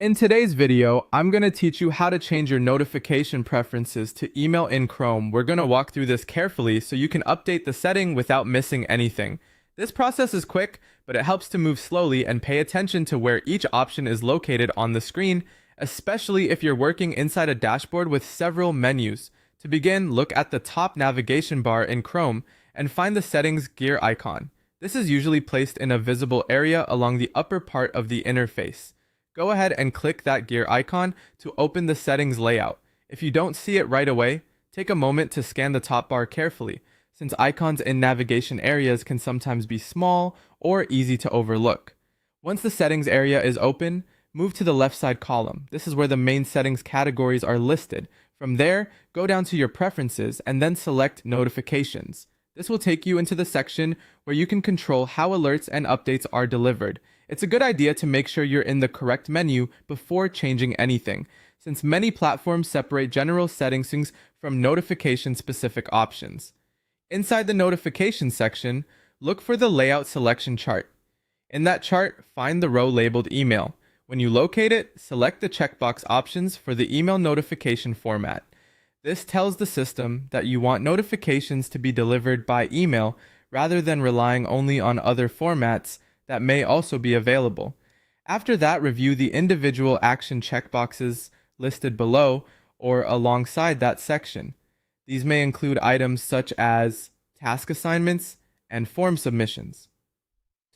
In today's video, I'm going to teach you how to change your notification preferences to email in Chrome. We're going to walk through this carefully so you can update the setting without missing anything. This process is quick, but it helps to move slowly and pay attention to where each option is located on the screen, especially if you're working inside a dashboard with several menus. To begin, look at the top navigation bar in Chrome and find the settings gear icon. This is usually placed in a visible area along the upper part of the interface. Go ahead and click that gear icon to open the settings layout. If you don't see it right away, take a moment to scan the top bar carefully, since icons in navigation areas can sometimes be small or easy to overlook. Once the settings area is open, move to the left side column. This is where the main settings categories are listed. From there, go down to your preferences and then select notifications. This will take you into the section where you can control how alerts and updates are delivered. It's a good idea to make sure you're in the correct menu before changing anything, since many platforms separate general settings from notification-specific options. Inside the notification section, look for the layout selection chart. In that chart, find the row labeled email. When you locate it, select the checkbox options for the email notification format. This tells the system that you want notifications to be delivered by email rather than relying only on other formats that may also be available. After that, review the individual action checkboxes listed below or alongside that section. These may include items such as task assignments and form submissions.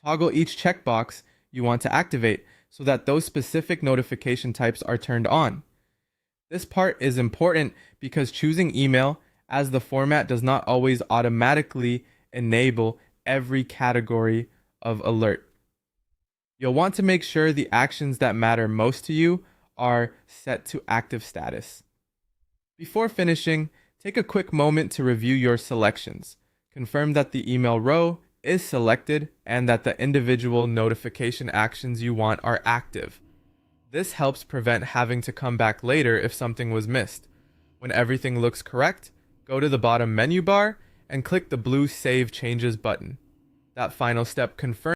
Toggle each checkbox you want to activate so that those specific notification types are turned on. This part is important because choosing email as the format does not always automatically enable every category of alert. You'll want to make sure the actions that matter most to you are set to active status. Before finishing, take a quick moment to review your selections. Confirm that the email row is selected and that the individual notification actions you want are active. This helps prevent having to come back later if something was missed. When everything looks correct, go to the bottom menu bar and click the blue Save Changes button. That final step confirms